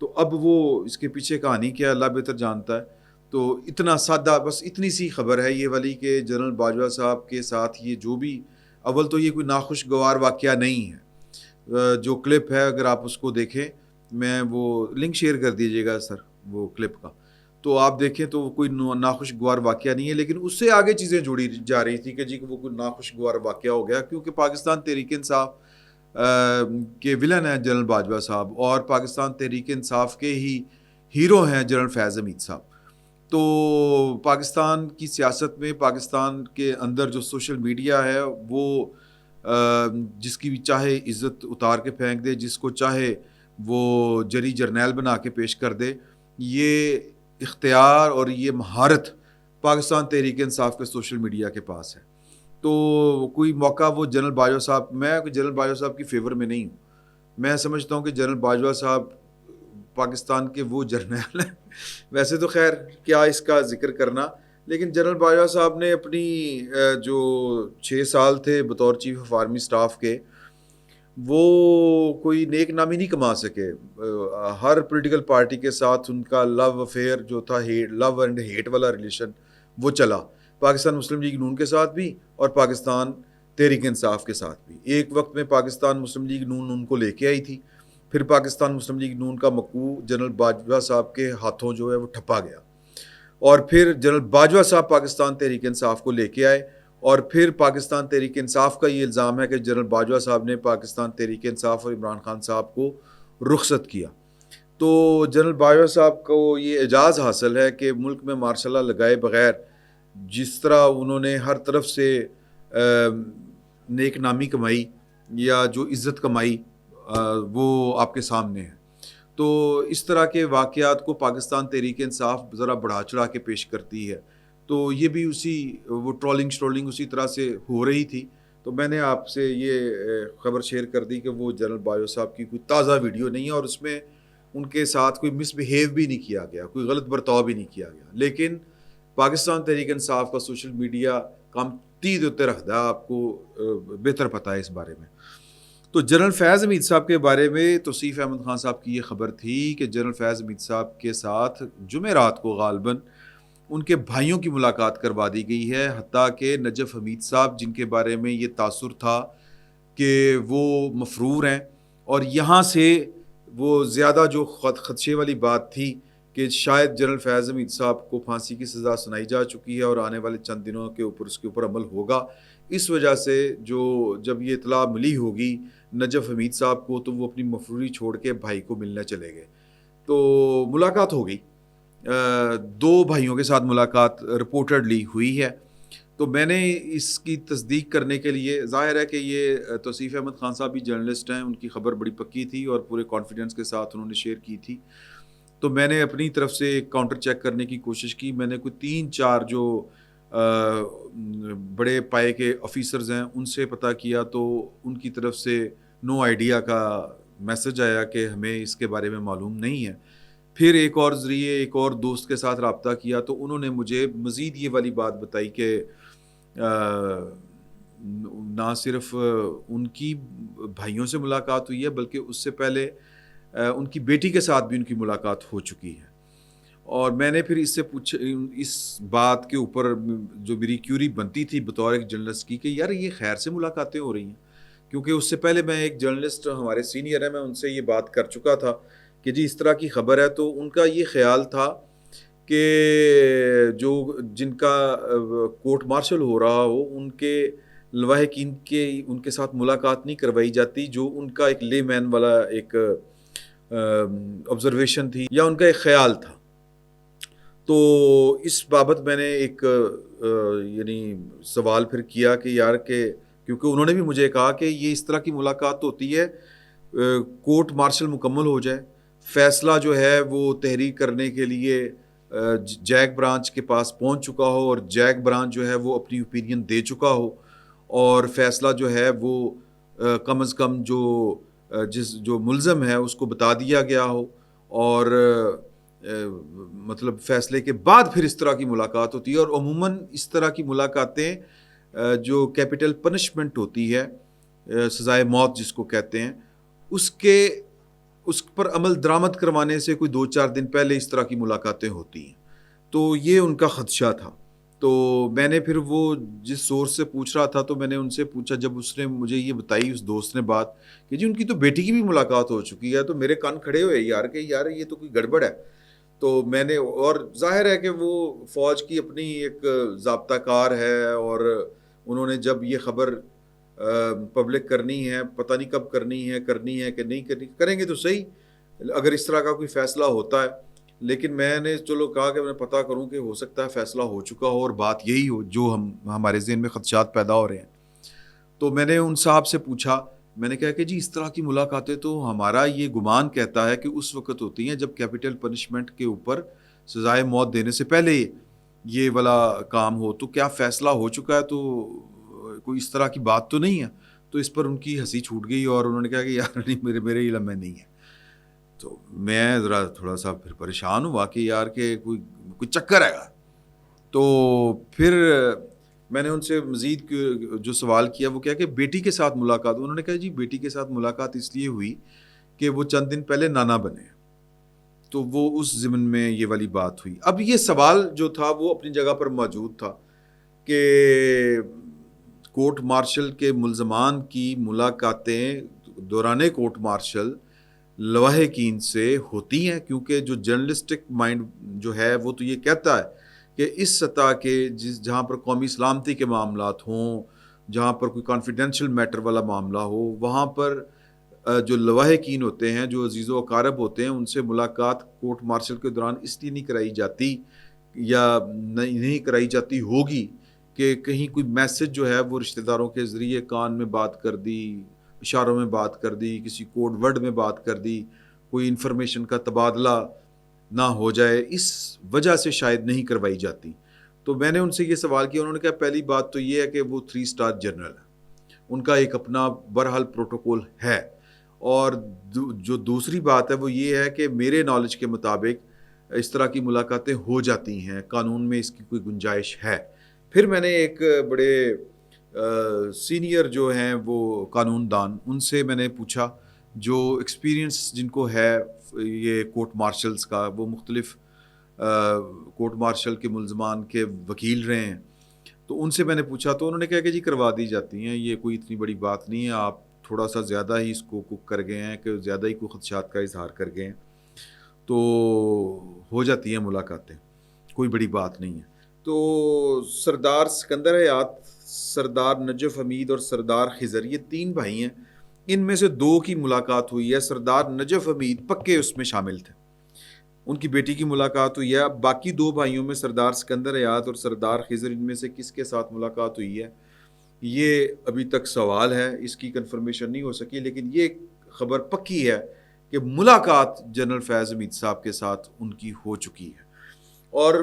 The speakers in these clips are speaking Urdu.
تو اب وہ اس کے پیچھے کہانی کیا اللہ بہتر جانتا ہے. تو اتنا سادہ بس اتنی سی خبر ہے یہ والی کہ جنرل باجوہ صاحب کے ساتھ یہ جو بھی اول تو یہ کوئی ناخوشگوار واقعہ نہیں ہے. جو کلپ ہے اگر آپ اس کو دیکھیں, میں وہ لنک شیئر کر دیجیے گا سر وہ کلپ کا, تو آپ دیکھیں تو کوئی ناخوشگوار واقعہ نہیں ہے. لیکن اس سے آگے چیزیں جوڑی جا رہی تھی کہ جی وہ کوئی ناخوشگوار واقعہ ہو گیا کیونکہ پاکستان تحریک انصاف کے ولن ہیں جنرل باجوہ صاحب, اور پاکستان تحریک انصاف کے ہی ہیرو ہیں جنرل فیض حمید صاحب. تو پاکستان کی سیاست میں پاکستان کے اندر جو سوشل میڈیا ہے وہ جس کی بھی چاہے عزت اتار کے پھینک دے, جس کو چاہے وہ جری جرنیل بنا کے پیش کر دے. یہ اختیار اور یہ مہارت پاکستان تحریک انصاف کے سوشل میڈیا کے پاس ہے. تو کوئی موقع وہ جنرل باجوہ صاحب, میں جنرل باجوہ صاحب کی فیور میں نہیں ہوں. میں سمجھتا ہوں کہ جنرل باجوہ صاحب پاکستان کے وہ جرنیل ہیں. ویسے تو خیر کیا اس کا ذکر کرنا, لیکن جنرل باجوہ صاحب نے اپنی جو 6 سال تھے بطور چیف آف آرمی سٹاف کے, وہ کوئی نیک نامی نہیں کما سکے. ہر پولیٹیکل پارٹی کے ساتھ ان کا لو افیئر جو تھا, لو اینڈ ہیٹ والا ریلیشن وہ چلا, پاکستان مسلم لیگ نون کے ساتھ بھی اور پاکستان تحریک انصاف کے ساتھ بھی. ایک وقت میں پاکستان مسلم لیگ نون ان کو لے کے آئی تھی, پھر پاکستان مسلم لیگ نون کا مقو جنرل باجوہ صاحب کے ہاتھوں جو ہے وہ ٹھپا گیا, اور پھر جنرل باجوہ صاحب پاکستان تحریک انصاف کو لے کے آئے, اور پھر پاکستان تحریک انصاف کا یہ الزام ہے کہ جنرل باجوہ صاحب نے پاکستان تحریک انصاف اور عمران خان صاحب کو رخصت کیا. تو جنرل باجوہ صاحب کو یہ اعزاز حاصل ہے کہ ملک میں مارشاء اللہ لگائے بغیر جس طرح انہوں نے ہر طرف سے نیک نامی کمائی یا جو عزت کمائی وہ آپ کے سامنے ہے. تو اس طرح کے واقعات کو پاکستان تحریک انصاف ذرا بڑھا چڑھا کے پیش کرتی ہے. تو یہ بھی اسی وہ ٹرولنگ اسی طرح سے ہو رہی تھی. تو میں نے آپ سے یہ خبر شیئر کر دی کہ وہ جنرل باجوہ صاحب کی کوئی تازہ ویڈیو نہیں ہے, اور اس میں ان کے ساتھ کوئی مس بہیو بھی نہیں کیا گیا, کوئی غلط برتاؤ بھی نہیں کیا گیا. لیکن پاکستان تحریک انصاف کا سوشل میڈیا کام تیز ہوتے رکھتا ہے, آپ کو بہتر پتہ ہے اس بارے میں. تو جنرل فیض حمید صاحب کے بارے میں توصیف احمد خان صاحب کی یہ خبر تھی کہ جنرل فیض حمید صاحب کے ساتھ جمعرات کو غالباً ان کے بھائیوں کی ملاقات کروا دی گئی ہے. حتیٰ کہ نجف حمید صاحب جن کے بارے میں یہ تاثر تھا کہ وہ مفرور ہیں, اور یہاں سے وہ زیادہ جو خدشے والی بات تھی کہ شاید جنرل فیض حمید صاحب کو پھانسی کی سزا سنائی جا چکی ہے اور آنے والے چند دنوں کے اوپر اس کے اوپر عمل ہوگا. اس وجہ سے جب یہ اطلاع ملی ہوگی نجف حمید صاحب کو, تو وہ اپنی مفروری چھوڑ کے بھائی کو ملنے چلے گئے. تو ملاقات ہو گئی, 2 بھائیوں کے ساتھ ملاقات رپورٹڈلی ہوئی ہے. تو میں نے اس کی تصدیق کرنے کے لیے, ظاہر ہے کہ یہ توصیف احمد خان صاحب بھی جرنلسٹ ہیں, ان کی خبر بڑی پکی تھی اور پورے کانفیڈنس کے ساتھ انہوں نے شیئر کی تھی. تو میں نے اپنی طرف سے کاؤنٹر چیک کرنے کی کوشش کی. میں نے کوئی 3-4 جو بڑے پائے کے آفیسرز ہیں ان سے پتہ کیا, تو ان کی طرف سے نو آئیڈیا کا میسج آیا کہ ہمیں اس کے بارے میں معلوم نہیں ہے. پھر ایک اور ذریعے ایک اور دوست کے ساتھ رابطہ کیا, تو انہوں نے مجھے مزید یہ والی بات بتائی کہ نہ صرف ان کی بھائیوں سے ملاقات ہوئی ہے بلکہ اس سے پہلے ان کی بیٹی کے ساتھ بھی ان کی ملاقات ہو چکی ہے. اور میں نے پھر اس سے پوچھا, اس بات کے اوپر جو میری کیوری بنتی تھی بطور ایک جرنلسٹ کی کہ یار یہ خیر سے ملاقاتیں ہو رہی ہیں, کیونکہ اس سے پہلے میں ایک جرنلسٹ ہمارے سینئر ہیں, میں ان سے یہ بات کر چکا تھا کہ جی اس طرح کی خبر ہے. تو ان کا یہ خیال تھا کہ جو جن کا کورٹ مارشل ہو رہا ہو ان کے لواحقین کے ان کے ساتھ ملاقات نہیں کروائی جاتی, جو ان کا ایک لے مین والا ایک آبزرویشن تھی یا ان کا ایک خیال تھا. تو اس بابت میں نے ایک یعنی سوال پھر کیا کہ یار کہ کیونکہ انہوں نے بھی مجھے کہا کہ یہ اس طرح کی ملاقات ہوتی ہے کورٹ مارشل مکمل ہو جائے, فیصلہ جو ہے وہ تحریر کرنے کے لیے جیک برانچ کے پاس پہنچ چکا ہو اور جیک برانچ جو ہے وہ اپنی اوپینین دے چکا ہو, اور فیصلہ جو ہے وہ کم از کم جو ملزم ہے اس کو بتا دیا گیا ہو, اور مطلب فیصلے کے بعد پھر اس طرح کی ملاقات ہوتی ہے. اور عموماً اس طرح کی ملاقاتیں جو کیپٹل پنشمنٹ ہوتی ہے, سزائے موت جس کو کہتے ہیں, اس کے اس پر عمل درآمد کروانے سے کوئی 2-4 دن پہلے اس طرح کی ملاقاتیں ہوتی ہیں. تو یہ ان کا خدشہ تھا. تو میں نے پھر وہ جس سورس سے پوچھ رہا تھا تو میں نے ان سے پوچھا، جب اس نے مجھے یہ بتائی اس دوست نے بات کہ جی ان کی تو بیٹی کی بھی ملاقات ہو چکی ہے، تو میرے کان کھڑے ہوئے یار کہ یار یہ تو کوئی گڑبڑ ہے. تو میں نے، اور ظاہر ہے کہ وہ فوج کی اپنی ایک ضابطہ کار ہے، اور انہوں نے جب یہ خبر پبلک کرنی ہے، پتہ نہیں کب کرنی ہے کہ نہیں کرنی، کریں گے تو صحیح اگر اس طرح کا کوئی فیصلہ ہوتا ہے. لیکن میں نے چلو کہا کہ میں پتہ کروں کہ ہو سکتا ہے فیصلہ ہو چکا ہو اور بات یہی ہو جو ہمارے ذہن میں خدشات پیدا ہو رہے ہیں. تو میں نے ان صاحب سے پوچھا، میں نے کہا کہ جی اس طرح کی ملاقاتیں تو ہمارا یہ گمان کہتا ہے کہ اس وقت ہوتی ہیں جب کیپٹل پنشمنٹ کے اوپر سزائے موت دینے سے پہلے یہ والا کام ہو. تو کیا فیصلہ ہو چکا ہے؟ تو کوئی اس طرح کی بات تو نہیں ہے. تو اس پر ان کی ہنسی چھوٹ گئی اور انہوں نے کہا کہ یار نہیں، میرے علم میں نہیں ہے. تو میں ذرا تھوڑا سا پھر پریشان ہوا کہ یار کہ کوئی چکر ہے گا. تو پھر میں نے ان سے مزید جو سوال کیا وہ کیا کہ بیٹی کے ساتھ ملاقات. انہوں نے کہا جی بیٹی کے ساتھ ملاقات اس لیے ہوئی کہ وہ چند دن پہلے نانا بنے، تو وہ اس ضمن میں یہ والی بات ہوئی. اب یہ سوال جو تھا وہ اپنی جگہ پر موجود تھا کہ کورٹ مارشل کے ملزمان کی ملاقاتیں دوران کورٹ مارشل لواحقین سے ہوتی ہیں، کیونکہ جو جرنلسٹک مائنڈ جو ہے وہ تو یہ کہتا ہے کہ اس سطح کے جہاں پر قومی سلامتی کے معاملات ہوں، جہاں پر کوئی کانفیڈینشیل میٹر والا معاملہ ہو، وہاں پر جو لواحقین ہوتے ہیں، جو عزیز و اقارب ہوتے ہیں، ان سے ملاقات کورٹ مارشل کے دوران اس لیے نہیں کرائی جاتی یا نہیں کرائی جاتی ہوگی کہ کہیں کوئی میسج جو ہے وہ رشتہ داروں کے ذریعے کان میں بات کر دی، اشاروں میں بات کر دی، کسی کوڈ ورڈ میں بات کر دی، کوئی انفارمیشن کا تبادلہ نہ ہو جائے، اس وجہ سے شاید نہیں کروائی جاتی. تو میں نے ان سے یہ سوال کیا. انہوں نے کہا پہلی بات تو یہ ہے کہ وہ 3 اسٹار جنرل ہے، ان کا ایک اپنا بہرحال پروٹوکول ہے. اور جو دوسری بات ہے وہ یہ ہے کہ میرے نالج کے مطابق اس طرح کی ملاقاتیں ہو جاتی ہیں، قانون میں اس کی کوئی گنجائش ہے. پھر میں نے ایک بڑے سینئر جو ہیں وہ قانون دان، ان سے میں نے پوچھا جو ایکسپیرینس جن کو ہے یہ کورٹ مارشلز کا، وہ مختلف کورٹ مارشل کے ملزمان کے وکیل رہے ہیں. تو ان سے میں نے پوچھا تو انہوں نے کہا کہ جی کروا دی جاتی ہیں، یہ کوئی اتنی بڑی بات نہیں ہے، آپ تھوڑا سا زیادہ ہی اس کو کک کر گئے ہیں کہ زیادہ ہی کوئی خدشات کا اظہار کر گئے ہیں، تو ہو جاتی ہیں ملاقاتیں، کوئی بڑی بات نہیں ہے. تو سردار سکندر حیات، سردار نجف حمید اور سردار خضر، یہ 3 بھائی ہیں. ان میں سے 2 کی ملاقات ہوئی ہے. سردار نجف حمید پکے اس میں شامل تھے، ان کی بیٹی کی ملاقات ہوئی ہے. باقی 2 بھائیوں میں سردار سکندر حیات اور سردار خضر، ان میں سے کس کے ساتھ ملاقات ہوئی ہے یہ ابھی تک سوال ہے، اس کی کنفرمیشن نہیں ہو سکی. لیکن یہ خبر پکی ہے کہ ملاقات جنرل فیض حمید صاحب کے ساتھ ان کی ہو چکی ہے. اور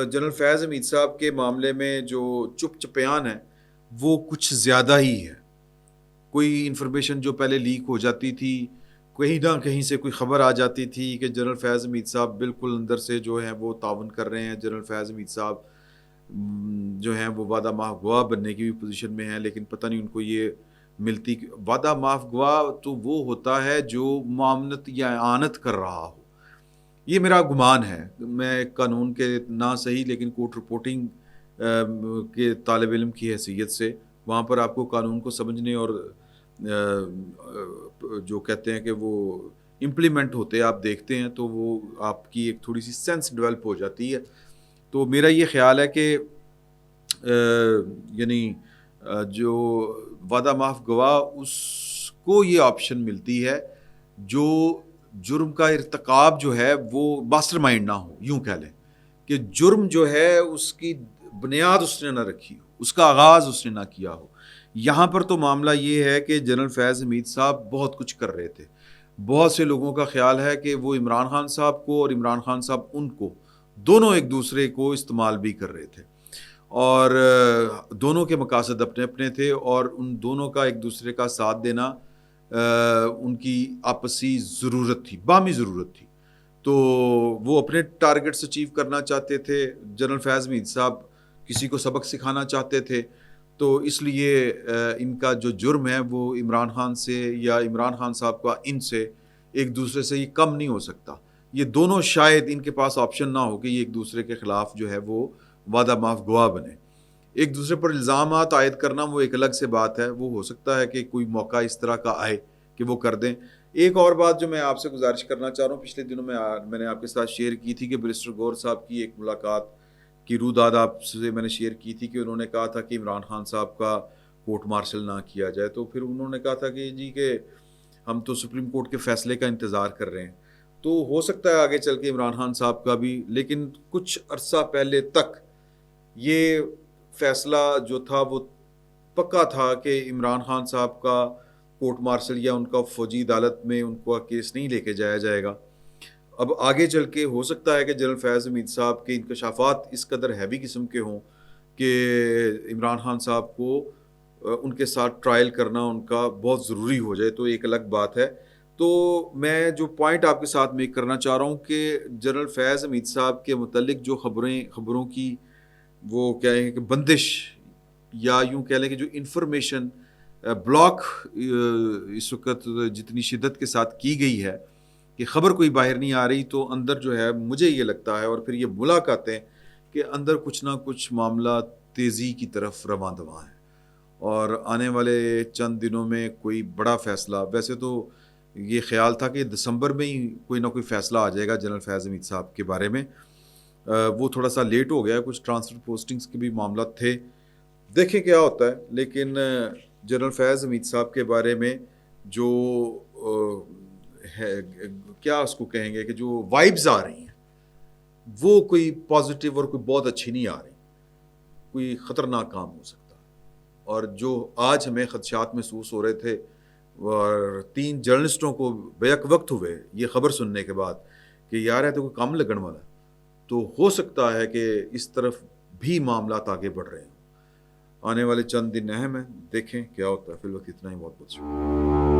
جنرل فیض حمید صاحب کے معاملے میں جو چپ چپیان ہے وہ کچھ زیادہ ہی ہے. کوئی انفارمیشن جو پہلے لیک ہو جاتی تھی، کہیں نہ کہیں سے کوئی خبر آ جاتی تھی کہ جنرل فیض حمید صاحب بالکل اندر سے جو ہیں وہ تعاون کر رہے ہیں، جنرل فیض حمید صاحب جو ہیں وہ وعدہ معاف گواہ بننے کی بھی پوزیشن میں ہیں، لیکن پتہ نہیں ان کو یہ ملتی. وعدہ معاف گواہ تو وہ ہوتا ہے جو معاملت یا اعانت کر رہا ہو. یہ میرا گمان ہے، میں قانون کے نہ صحیح لیکن کورٹ رپورٹنگ کے طالب علم کی حیثیت سے وہاں پر آپ کو قانون کو سمجھنے اور جو کہتے ہیں کہ وہ امپلیمنٹ ہوتے آپ دیکھتے ہیں تو وہ آپ کی ایک تھوڑی سی سینس ڈیولپ ہو جاتی ہے. تو میرا یہ خیال ہے کہ یعنی جو وعدہ معاف گواہ اس کو یہ آپشن ملتی ہے جو جرم کا ارتکاب جو ہے وہ ماسٹر مائنڈ نہ ہو، یوں کہہ لیں کہ جرم جو ہے اس کی بنیاد اس نے نہ رکھی ہو، اس کا آغاز اس نے نہ کیا ہو. یہاں پر تو معاملہ یہ ہے کہ جنرل فیض حمید صاحب بہت کچھ کر رہے تھے. بہت سے لوگوں کا خیال ہے کہ وہ عمران خان صاحب کو اور عمران خان صاحب ان کو دونوں ایک دوسرے کو استعمال بھی کر رہے تھے، اور دونوں کے مقاصد اپنے اپنے تھے، اور ان دونوں کا ایک دوسرے کا ساتھ دینا ان کی آپسی ضرورت تھی، باہمی ضرورت تھی. تو وہ اپنے ٹارگٹس اچیو کرنا چاہتے تھے، جنرل فیض حمید صاحب کسی کو سبق سکھانا چاہتے تھے. تو اس لیے ان کا جو جرم ہے وہ عمران خان سے یا عمران خان صاحب کا ان سے ایک دوسرے سے یہ کم نہیں ہو سکتا. یہ دونوں شاید ان کے پاس آپشن نہ ہو کہ یہ ایک دوسرے کے خلاف جو ہے وہ وعدہ معاف گواہ بنے. ایک دوسرے پر الزامات عائد کرنا وہ ایک الگ سے بات ہے، وہ ہو سکتا ہے کہ کوئی موقع اس طرح کا آئے کہ وہ کر دیں. ایک اور بات جو میں آپ سے گزارش کرنا چاہ رہا ہوں، پچھلے دنوں میں نے آپ کے ساتھ شیئر کی تھی کہ بیرسٹر گور صاحب کی ایک ملاقات کی روداد آپ سے میں نے شیئر کی تھی کہ انہوں نے کہا تھا کہ عمران خان صاحب کا کورٹ مارشل نہ کیا جائے. تو پھر انہوں نے کہا تھا کہ جی کہ ہم تو سپریم کورٹ کے فیصلے کا انتظار کر رہے ہیں. تو ہو سکتا ہے آگے چل کے عمران خان صاحب کا بھی، لیکن کچھ عرصہ پہلے تک یہ فیصلہ جو تھا وہ پکا تھا کہ عمران خان صاحب کا کورٹ مارشل یا ان کا فوجی عدالت میں ان کو کیس نہیں لے کے جایا جائے گا. اب آگے چل کے ہو سکتا ہے کہ جنرل فیاض حمید صاحب کے انکشافات اس قدر ہیوی قسم کے ہوں کہ عمران خان صاحب کو ان کے ساتھ ٹرائل کرنا ان کا بہت ضروری ہو جائے، تو ایک الگ بات ہے. تو میں جو پوائنٹ آپ کے ساتھ میک کرنا چاہ رہا ہوں کہ جنرل فیاض حمید صاحب کے متعلق جو خبروں کی وہ کہیں کہ بندش، یا یوں کہہ لیں کہ جو انفارمیشن بلاک اس وقت جتنی شدت کے ساتھ کی گئی ہے کہ خبر کوئی باہر نہیں آ رہی، تو اندر جو ہے مجھے یہ لگتا ہے، اور پھر یہ ملاقاتیں کہ اندر کچھ نہ کچھ معاملہ تیزی کی طرف رواں دواں ہے، اور آنے والے چند دنوں میں کوئی بڑا فیصلہ، ویسے تو یہ خیال تھا کہ دسمبر میں ہی کوئی نہ کوئی فیصلہ آ جائے گا جنرل فیاض حمید صاحب کے بارے میں. وہ تھوڑا سا لیٹ ہو گیا، کچھ ٹرانسفر پوسٹنگز کے بھی معاملات تھے، دیکھیں کیا ہوتا ہے. لیکن جنرل فیاض حمید صاحب کے بارے میں جو ہے کیا اس کو کہیں گے کہ جو وائبز آ رہی ہیں وہ کوئی پازیٹیو اور کوئی بہت اچھی نہیں آ رہی، کوئی خطرناک کام ہو سکتا. اور جو آج ہمیں خدشات محسوس ہو رہے تھے اور 3 جرنلسٹوں کو بیک وقت ہوئے یہ خبر سننے کے بعد کہ یار ہے تو کوئی کام لگن والا، تو ہو سکتا ہے کہ اس طرف بھی معاملات آگے بڑھ رہے ہیں. آنے والے چند دن اہم ہیں، دیکھیں کیا ہوتا ہے. فی الوقت اتنا ہی، بہت بہت شکریہ.